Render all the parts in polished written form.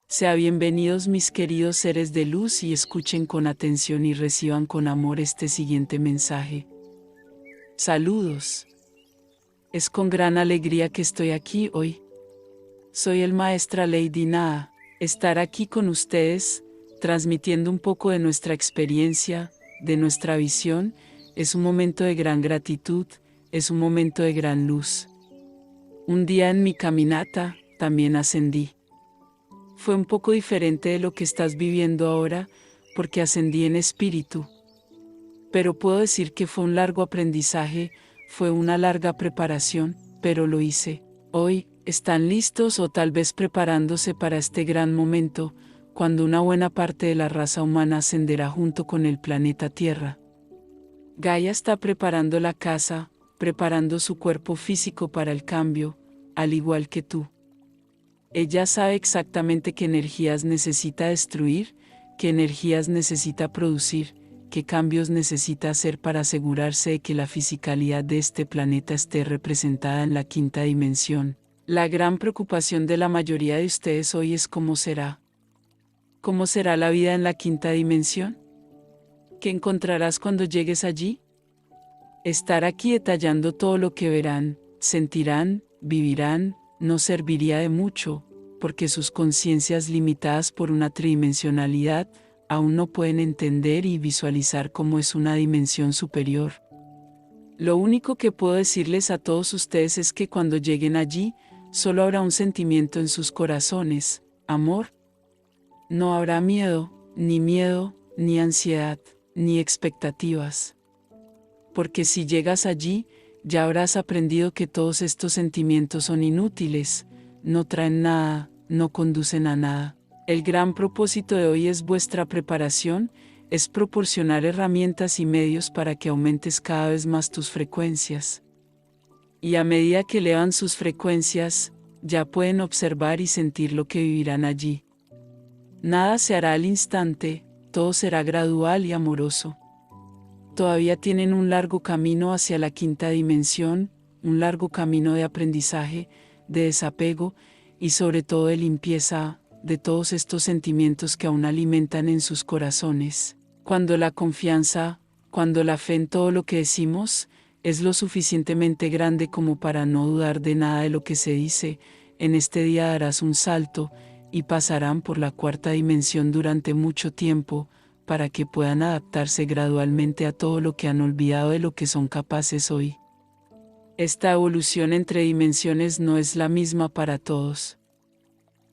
Sean bienvenidos mis queridos seres de luz y escuchen con atención y reciban con amor este siguiente mensaje. Saludos. Es con gran alegría que estoy aquí hoy. Soy el Maestra Lady Nada. Estar aquí con ustedes, transmitiendo un poco de nuestra experiencia, de nuestra visión, es un momento de gran gratitud, es un momento de gran luz. Un día en mi caminata, también ascendí. Fue un poco diferente de lo que estás viviendo ahora, porque ascendí en espíritu. Pero puedo decir que fue un largo aprendizaje, fue una larga preparación, pero lo hice. Hoy, ¿están listos o tal vez preparándose para este gran momento, cuando una buena parte de la raza humana ascenderá junto con el planeta Tierra? Gaia está preparando la casa, preparando su cuerpo físico para el cambio, al igual que tú. Ella sabe exactamente qué energías necesita destruir, qué energías necesita producir, qué cambios necesita hacer para asegurarse de que la fisicalidad de este planeta esté representada en la quinta dimensión. La gran preocupación de la mayoría de ustedes hoy es cómo será. ¿Cómo será la vida en la quinta dimensión? ¿Qué encontrarás cuando llegues allí? Estar aquí detallando todo lo que verán, sentirán, vivirán, no serviría de mucho, porque sus conciencias limitadas por una tridimensionalidad, aún no pueden entender y visualizar cómo es una dimensión superior. Lo único que puedo decirles a todos ustedes es que cuando lleguen allí, solo habrá un sentimiento en sus corazones, amor. No habrá miedo, ni ansiedad, ni expectativas. Porque si llegas allí, ya habrás aprendido que todos estos sentimientos son inútiles, no traen nada, no conducen a nada. El gran propósito de hoy es vuestra preparación, es proporcionar herramientas y medios para que aumentes cada vez más tus frecuencias. Y a medida que elevan sus frecuencias, ya pueden observar y sentir lo que vivirán allí. Nada se hará al instante, todo será gradual y amoroso. Todavía tienen un largo camino hacia la quinta dimensión, un largo camino de aprendizaje, de desapego y sobre todo de limpieza de todos estos sentimientos que aún alimentan en sus corazones. Cuando la confianza, cuando la fe en todo lo que decimos, es lo suficientemente grande como para no dudar de nada de lo que se dice, en este día darás un salto, y pasarán por la cuarta dimensión durante mucho tiempo, para que puedan adaptarse gradualmente a todo lo que han olvidado de lo que son capaces hoy. Esta evolución entre dimensiones no es la misma para todos.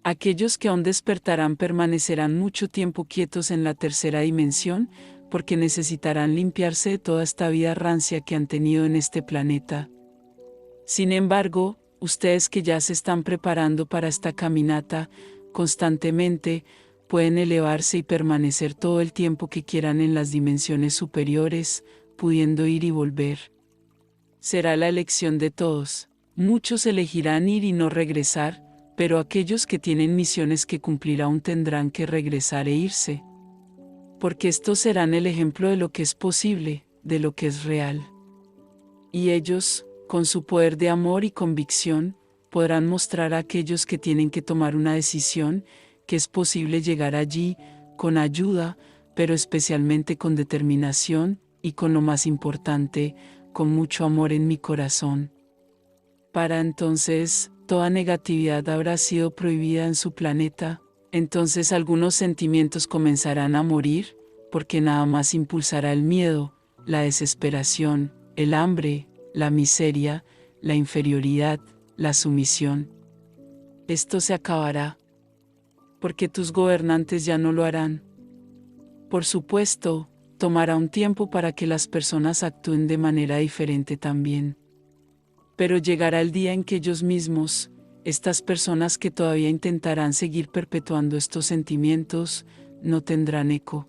Aquellos que aún despertarán permanecerán mucho tiempo quietos en la tercera dimensión, porque necesitarán limpiarse de toda esta vida rancia que han tenido en este planeta. Sin embargo, ustedes que ya se están preparando para esta caminata, constantemente, pueden elevarse y permanecer todo el tiempo que quieran en las dimensiones superiores, pudiendo ir y volver. Será la elección de todos. Muchos elegirán ir y no regresar, pero aquellos que tienen misiones que cumplir aún tendrán que regresar e irse. Porque estos serán el ejemplo de lo que es posible, de lo que es real. Y ellos, con su poder de amor y convicción, podrán mostrar a aquellos que tienen que tomar una decisión, que es posible llegar allí, con ayuda, pero especialmente con determinación, y con lo más importante, con mucho amor en mi corazón. Para entonces, toda negatividad habrá sido prohibida en su planeta, entonces algunos sentimientos comenzarán a morir, porque nada más impulsará el miedo, la desesperación, el hambre, la miseria, la inferioridad, la sumisión. Esto se acabará, porque tus gobernantes ya no lo harán. Por supuesto, tomará un tiempo para que las personas actúen de manera diferente también. Pero llegará el día en que ellos mismos, estas personas que todavía intentarán seguir perpetuando estos sentimientos, no tendrán eco.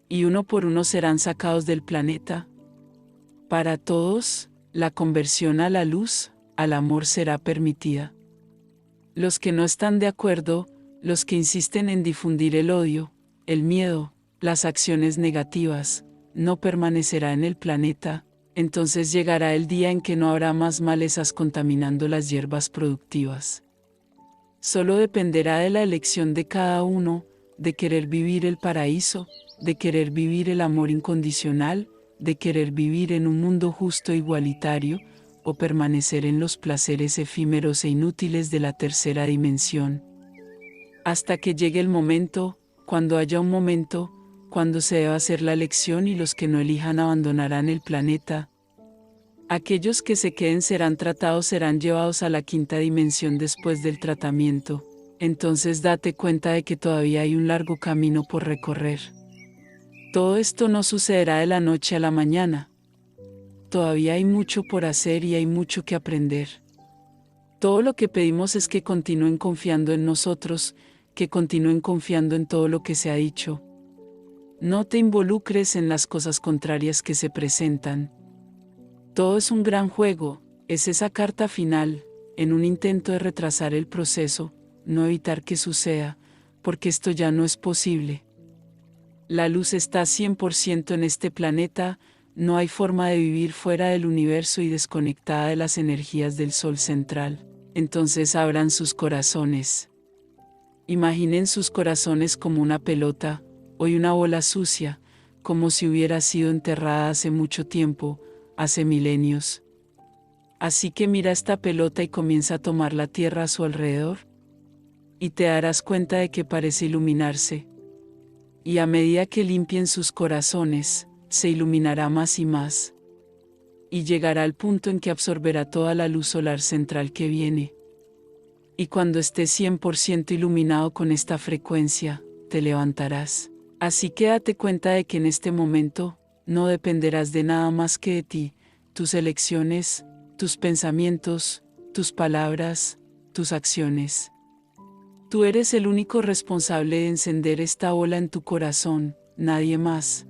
Y uno por uno serán sacados del planeta. Para todos, la conversión a la luz, al amor será permitida. Los que no están de acuerdo, los que insisten en difundir el odio, el miedo, las acciones negativas, no permanecerá en el planeta, entonces llegará el día en que no habrá más malezas contaminando las hierbas productivas. Solo dependerá de la elección de cada uno, de querer vivir el paraíso, de querer vivir el amor incondicional, de querer vivir en un mundo justo e igualitario, o permanecer en los placeres efímeros e inútiles de la tercera dimensión. Hasta que llegue el momento, cuando haya un momento, cuando se deba hacer la elección y los que no elijan abandonarán el planeta. Aquellos que se queden serán tratados, serán llevados a la quinta dimensión después del tratamiento. Entonces date cuenta de que todavía hay un largo camino por recorrer. Todo esto no sucederá de la noche a la mañana. Todavía hay mucho por hacer y hay mucho que aprender. Todo lo que pedimos es que continúen confiando en nosotros, que continúen confiando en todo lo que se ha dicho. No te involucres en las cosas contrarias que se presentan. Todo es un gran juego, es esa carta final, en un intento de retrasar el proceso, no evitar que suceda, porque esto ya no es posible. La luz está 100% en este planeta, no hay forma de vivir fuera del universo y desconectada de las energías del Sol central. Entonces abran sus corazones. Imaginen sus corazones como una pelota, hoy una bola sucia, como si hubiera sido enterrada hace mucho tiempo, hace milenios. Así que mira esta pelota y comienza a tomar la tierra a su alrededor. Y te darás cuenta de que parece iluminarse. Y a medida que limpien sus corazones, se iluminará más y más. Y llegará al punto en que absorberá toda la luz solar central que viene. Y cuando estés 100% iluminado con esta frecuencia, te levantarás. Así que date cuenta de que en este momento, no dependerás de nada más que de ti, tus elecciones, tus pensamientos, tus palabras, tus acciones. Tú eres el único responsable de encender esta bola en tu corazón, nadie más.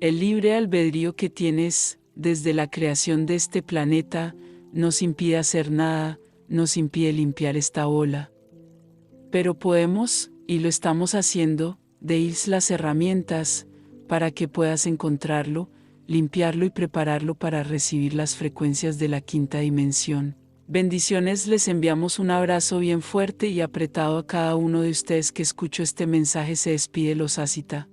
El libre albedrío que tienes, desde la creación de este planeta, nos impide hacer nada, nos impide limpiar esta bola. Pero podemos, y lo estamos haciendo, deis las herramientas, para que puedas encontrarlo, limpiarlo y prepararlo para recibir las frecuencias de la quinta dimensión. Bendiciones, les enviamos un abrazo bien fuerte y apretado a cada uno de ustedes que escuchó este mensaje. Se despide Los Asita.